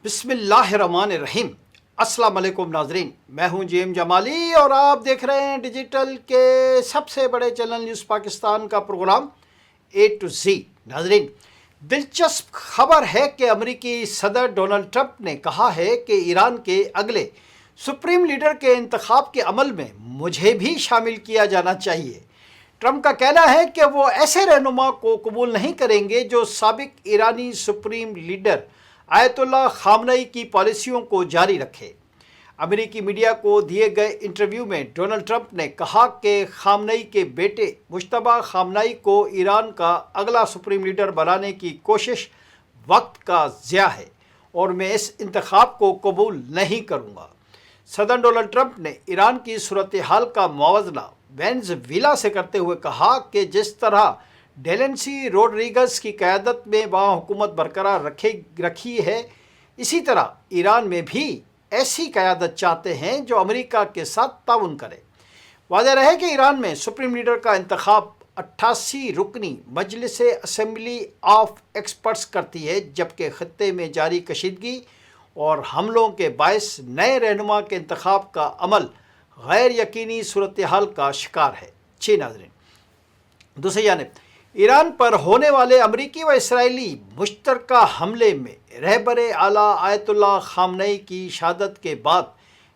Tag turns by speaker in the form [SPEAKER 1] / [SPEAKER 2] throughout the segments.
[SPEAKER 1] बिस्मिल्लाहिर्रहमानिर्रहीम। अस्सलाम वालेकुम नाजरीन, मैं हूं जेएम जमाली और आप देख रहे हैं डिजिटल के सबसे बड़े चैनल न्यूज़ पाकिस्तान का प्रोग्राम ए टू जी। नाजरीन, दिलचस्प खबर है कि अमेरिकी सदर डोनाल्ड ट्रंप ने कहा है कि ईरान के अगले सुप्रीम लीडर के इंतखाब के अमल में मुझे भी शामिल किया जाना चाहिए। ट्रंप का कहना है कि वो ऐसे रहनुमा को कबूल नहीं करेंगे जो साबिक ईरानी सुप्रीम लीडर आयतुल्लाह खामनई की पॉलिसियों को जारी रखे। अमेरिकी मीडिया को दिए गए इंटरव्यू में डोनाल्ड ट्रंप ने कहा कि खामनई के बेटे मुश्तबा खामनई को ईरान का अगला सुप्रीम लीडर बनाने की कोशिश वक्त का ज़िया है और मैं इस इंतखाब को कबूल नहीं करूँगा। सदर डोनाल्ड ट्रंप ने ईरान की सूरत हाल का मुआवजा वेनेज़ुएला से करते हुए कहा कि जिस तरह डेलेंसी रोड्रिगस की क़यादत में वहाँ हुकूमत बरकरार रखी है, इसी तरह ईरान में भी ऐसी क़यादत चाहते हैं जो अमेरिका के साथ ताउन करे। वाज़ेह रहे कि ईरान में सुप्रीम लीडर का इंतखाब 88 रुकनी मजलिस असेंबली ऑफ एक्सपर्ट्स करती है, जबकि ख़त्ते में जारी कशीदगी और हमलों के बायस नए रहनुमा के इंतखाब का अमल गैर यकीनी सूरत हाल का शिकार है। नाज़रीन, दूसरी जानिब ईरान पर होने वाले अमरीकी व इसराइली मुश्तरका हमले में रहबर आला आयतुल्लाह खामनई की शहादत के बाद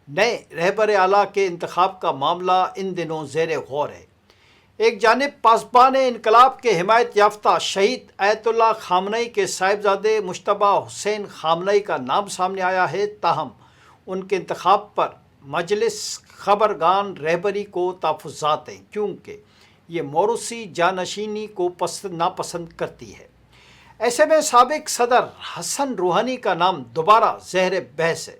[SPEAKER 1] नए रहबर आला के इंतखाब का मामला इन दिनों ज़ेर गौर है। एक जानिब पासबान इनकलाब के हिमायत याफ्ता शहीद आयतुल्लाह खामनई के साहिबजादे मुश्तबा हुसैन खामनई का नाम सामने आया है, ताहम उनके इंतखाब पर मजलिस खबरगान रहबरी को तहफ़्फ़ुज़ात हैं, क्योंकि ये मौरूसी जानशीनी को नापसंद करती है। ऐसे में साबिक सदर हसन रूहानी का नाम दोबारा ज़हर बहस है।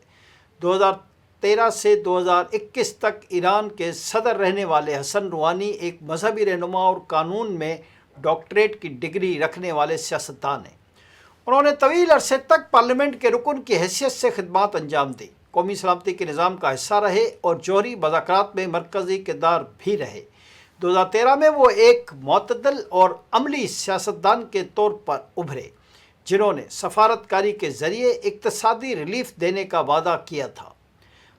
[SPEAKER 1] 2013 से 2021 तक ईरान के सदर रहने वाले हसन रूहानी एक मजहबी रहनुमा और कानून में डॉक्टरेट की डिग्री रखने वाले सियासतदान हैं। उन्होंने तवील अरसे तक पार्लियामेंट के रुकन की हैसियत से खिदमत अंजाम दी, कौमी सलामती के निज़ाम का हिस्सा रहे और जौहरी मुज़ाकरात में मरकज़ी किरदार भी रहे। 2013 में वो एक मुतदल और अमली सियासतदान के तौर पर उभरे, जिन्होंने सफारतकारी के ज़रिए इक़्तिसादी रिलीफ देने का वादा किया था।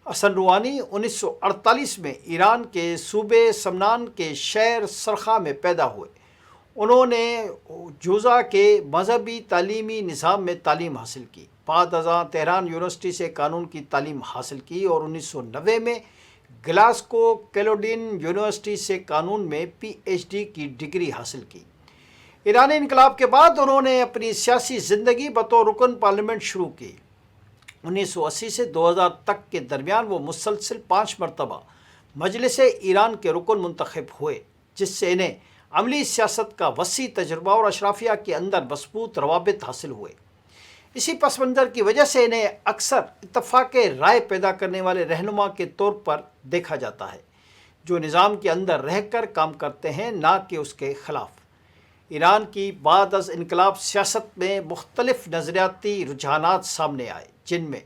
[SPEAKER 1] हसन रूहानी 1948 में ईरान के सूबे समनान के शहर सरखा में पैदा हुए। उन्होंने जुज़ा के मजहबी तालीमी निज़ाम में तालीम हासिल की। बाद अज़ां तेहरान यूनिवर्सिटी से कानून की तालीम हासिल की और 1990 में ग्लासगो कैलोडीन यूनिवर्सिटी से कानून में पीएचडी की डिग्री हासिल की। ईरानी इनकलाब के बाद उन्होंने अपनी सियासी ज़िंदगी बतौर रुकन पार्लियामेंट शुरू की। 1980 से 2000 तक के दरमियान वो मुसलसल 5 मरतबा मजलिस ईरान के रुकन मुंतखब हुए, जिससे इन्हें अमली सियासत का वसी तजुर्बा और अशराफिया के अंदर मजबूत रवाबित हासिल हुए। इसी पस मंज़र की वजह से इन्हें अक्सर इत्तफ़ाक़ राय पैदा करने वाले रहनुमा के तौर पर देखा जाता है, जो निज़ाम के अंदर रहकर काम करते हैं, ना कि उसके ख़िलाफ़। ईरान की बाद अज़ इनकलाब सियासत में मुख्तलिफ़ नज़रियाती रुझानात सामने आए, जिनमें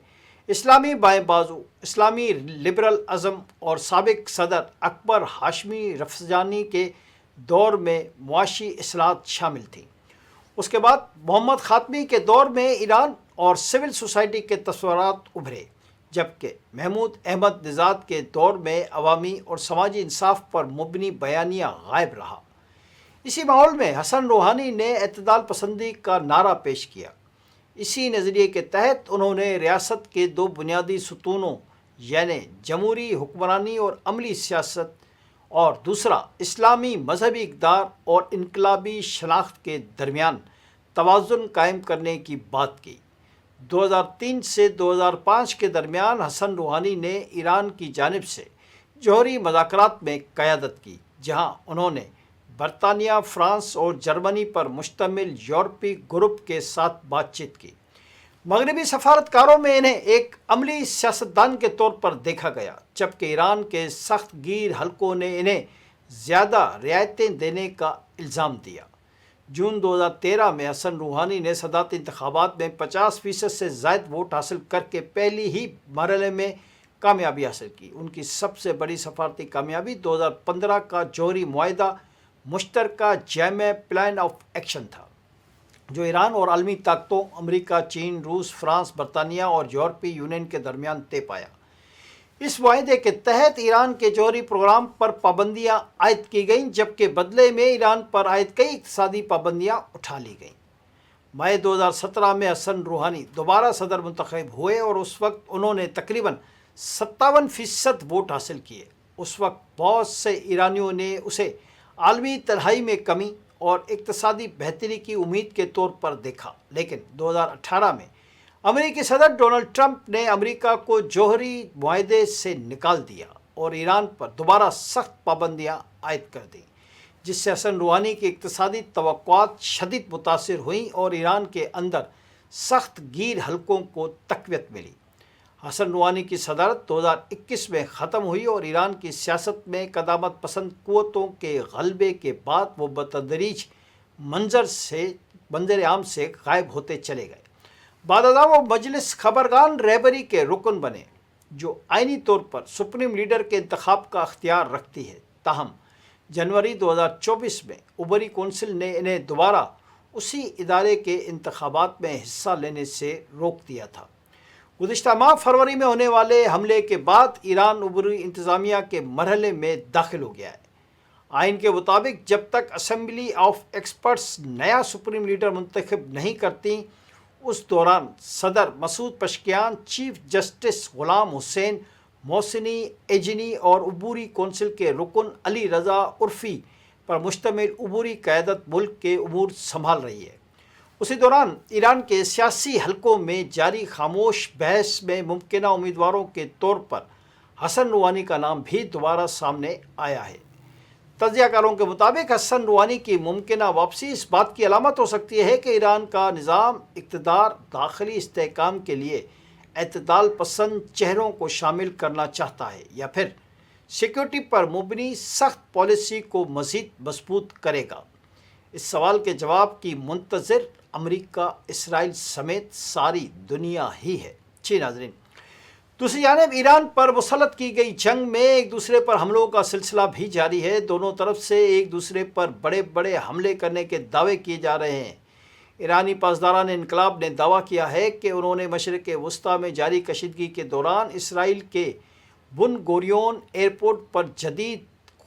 [SPEAKER 1] इस्लामी बाएँ बाजू, इस्लामी लिबरल अज़म और साबिक सदर अकबर हाशमी रफसंजानी के दौर में मुआशी इस्लाहात शामिल थीं। उसके बाद मोहम्मद ख़ातमी के दौर में ईरान और सिविल सोसाइटी के तस्वुरात उभरे, जबकि महमूद अहमद निज़ाद के दौर में अवामी और समाजी इंसाफ पर मुबनी बयानिया गायब रहा। इसी माहौल में हसन रूहानी ने एतदाल पसंदी का नारा पेश किया। इसी नज़रिए के तहत उन्होंने रियासत के 2 बुनियादी सुतूनों यानी जमहूरी हुक्मरानी और अमली सियासत और दूसरा इस्लामी मजहबी इक़्तिदार और इनकलाबी शनाख्त के दरमियान तवाज़ुन कायम करने की बात की। 2003 से 2005 के दरमियान हसन रूहानी ने ईरान की जानिब से जौहरी मुज़ाकरात में क़यादत की, जहां उन्होंने बरतानिया, फ़्रांस और जर्मनी पर मुश्तमिल यूरोपीय ग्रुप के साथ बातचीत की। मगरबी सफारतकारों में इन्हें एक अमली सियासतदान के तौर पर देखा गया, जबकि ईरान के सख्त गीर हलकों ने इन्हें ज़्यादा रियायतें देने का इल्ज़ाम दिया। जून 2013 में हसन रूहानी ने सदारती इंतखाबात में 50% से ज़ायद वोट हासिल करके पहली ही मरहले में कामयाबी हासिल की। उनकी सबसे बड़ी सफारती कामयाबी 2015 का जौहरी मुआहिदा मुश्तरका जामे प्लान ऑफ एक्शन था। جو ایران اور عالمی طاقتوں امریکہ، چین، روس، فرانس، برطانیہ اور یورپی یونین کے درمیان طے پایا۔ اس معاہدے کے تحت ایران کے جوہری پروگرام پر پابندیاں عائد کی گئیں، جبکہ بدلے میں ایران پر عائد کئی اقتصادی پابندیاں اٹھا لی گئیں۔ مئی 2017 میں حسن روحانی دوبارہ صدر منتخب ہوئے اور اس وقت انہوں نے تقریباً 57% ووٹ حاصل کیے۔ اس وقت بہت سے ایرانیوں نے اسے عالمی تنہائی میں کمی اور اقتصادی بہتری کی امید کے طور پر دیکھا، لیکن 2018 میں امریکی صدر ڈونلڈ ٹرمپ نے امریکہ کو جوہری معاہدے سے نکال دیا اور ایران پر دوبارہ سخت پابندیاں عائد کر دیں، جس سے حسن روحانی کی اقتصادی توقعات شدید متاثر ہوئیں اور ایران کے اندر سخت گیر حلقوں کو تقویت ملی۔ حسن روحانی کی صدارت 2021 میں ختم ہوئی اور ایران کی سیاست میں قدامت پسند قوتوں کے غلبے کے بعد وہ بتدریج منظر عام سے غائب ہوتے چلے گئے۔ بعد ازاں وہ مجلس خبرگان رہبری کے رکن بنے، جو آئینی طور پر سپریم لیڈر کے انتخاب کا اختیار رکھتی ہے۔ تاہم جنوری 2024 میں عبوری کونسل نے انہیں دوبارہ اسی ادارے کے انتخابات میں حصہ لینے سے روک دیا تھا۔ گزشتہ ماہ فروری میں ہونے والے حملے کے بعد ایران عبوری انتظامیہ کے مرحلے میں داخل ہو گیا ہے۔ آئین کے مطابق جب تک اسمبلی آف ایکسپرٹس نیا سپریم لیڈر منتخب نہیں کرتی، اس دوران صدر مسعود پشکیان، چیف جسٹس غلام حسین محسنی ایجنی اور عبوری کونسل کے رکن علی رضا عرفی پر مشتمل عبوری قیادت ملک کے امور سنبھال رہی ہے۔ اسی دوران ایران کے سیاسی حلقوں میں جاری خاموش بحث میں ممکنہ امیدواروں کے طور پر حسن روحانی کا نام بھی دوبارہ سامنے آیا ہے۔ تجزیہ کاروں کے مطابق حسن روحانی کی ممکنہ واپسی اس بات کی علامت ہو سکتی ہے کہ ایران کا نظام اقتدار داخلی استحکام کے لیے اعتدال پسند چہروں کو شامل کرنا چاہتا ہے، یا پھر سیکیورٹی پر مبنی سخت پالیسی کو مزید مضبوط کرے گا۔ اس سوال کے جواب کی منتظر امریکہ، اسرائیل سمیت ساری دنیا ہی ہے۔ جی ناظرین، دوسری جانب ایران پر مسلط کی گئی جنگ میں ایک دوسرے پر حملوں کا سلسلہ بھی جاری ہے۔ دونوں طرف سے ایک دوسرے پر بڑے بڑے حملے کرنے کے دعوے کیے جا رہے ہیں۔ ایرانی پاسداران انقلاب نے دعویٰ کیا ہے کہ انہوں نے مشرق وسطیٰ میں جاری کشیدگی کے دوران اسرائیل کے بن گوریون ایئرپورٹ پر جدید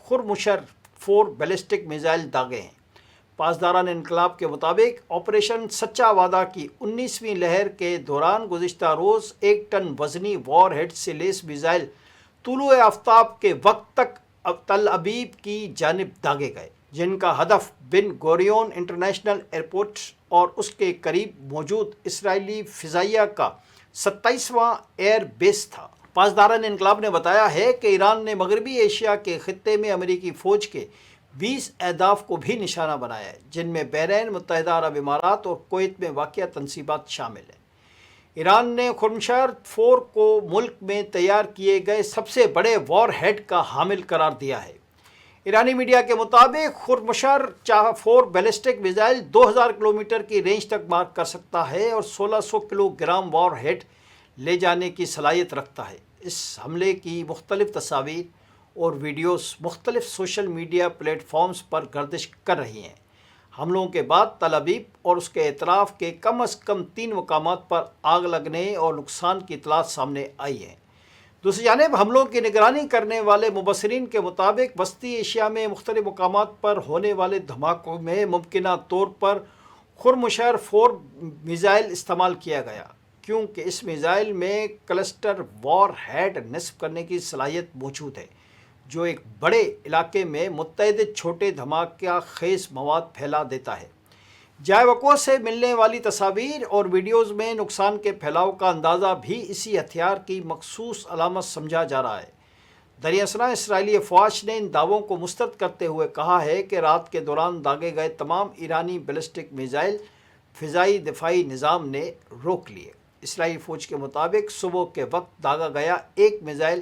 [SPEAKER 1] خرمشہر 4 بیلسٹک میزائل داغے ہیں۔ پاسداران انقلاب کے مطابق آپریشن سچا وعدہ کی 19ویں لہر کے دوران گزشتہ روز 1 ٹن وزنی وار ہیڈ سے لیس میزائل طلوع آفتاب کے وقت تک تل ابیب کی جانب داغے گئے، جن کا ہدف بن گوریون انٹرنیشنل ایئرپورٹ اور اس کے قریب موجود اسرائیلی فضائیہ کا 27واں ایئر بیس تھا۔ پاسداران انقلاب نے بتایا ہے کہ ایران نے مغربی ایشیا کے خطے میں امریکی فوج کے 20 اہداف کو بھی نشانہ بنایا ہے، جن میں بحرین، متحدہ عرب امارات اور کویت میں واقع تنصیبات شامل ہیں۔ ایران نے خرمشہر 4 کو ملک میں تیار کیے گئے سب سے بڑے وار ہیڈ کا حامل قرار دیا ہے۔ ایرانی میڈیا کے مطابق خرمشہر 4 بیلسٹک میزائل 2000 کلومیٹر کی رینج تک مار کر سکتا ہے اور 1600 کلو گرام وار ہیڈ لے جانے کی صلاحیت رکھتا ہے۔ اس حملے کی مختلف تصاویر اور ویڈیوز مختلف سوشل میڈیا پلیٹ فارمز پر گردش کر رہی ہیں۔ حملوں کے بعد تل ابیب اور اس کے اطراف کے کم از کم 3 مقامات پر آگ لگنے اور نقصان کی اطلاعات سامنے آئی ہیں۔ دوسری جانب حملوں کی نگرانی کرنے والے مبصرین کے مطابق وسطی ایشیا میں مختلف مقامات پر ہونے والے دھماکوں میں ممکنہ طور پر خرمشہر 4 میزائل استعمال کیا گیا، کیونکہ اس میزائل میں کلسٹر وار ہیڈ نصب کرنے کی صلاحیت موجود ہے، جو ایک بڑے علاقے میں متعدد چھوٹے دھماکہ خیز مواد پھیلا دیتا ہے۔ جائے وقوع سے ملنے والی تصاویر اور ویڈیوز میں نقصان کے پھیلاؤ کا اندازہ بھی اسی ہتھیار کی مخصوص علامت سمجھا جا رہا ہے۔ دریں اثنا اسرائیلی افواج نے ان دعووں کو مسترد کرتے ہوئے کہا ہے کہ رات کے دوران داغے گئے تمام ایرانی بیلسٹک میزائل فضائی دفاعی نظام نے روک لیے۔ اسرائیلی فوج کے مطابق صبح کے وقت داغا گیا ایک میزائل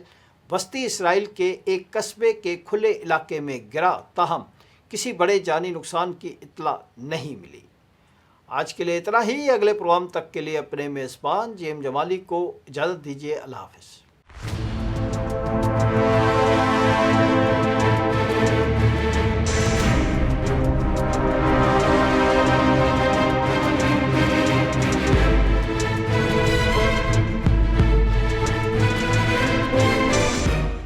[SPEAKER 1] وسطی اسرائیل کے ایک قصبے کے کھلے علاقے میں گرا، تاہم کسی بڑے جانی نقصان کی اطلاع نہیں ملی۔ آج کے لیے اتنا ہی۔ اگلے پروگرام تک کے لیے اپنے میزبان جیم جمالی کو اجازت دیجیے۔ اللہ حافظ۔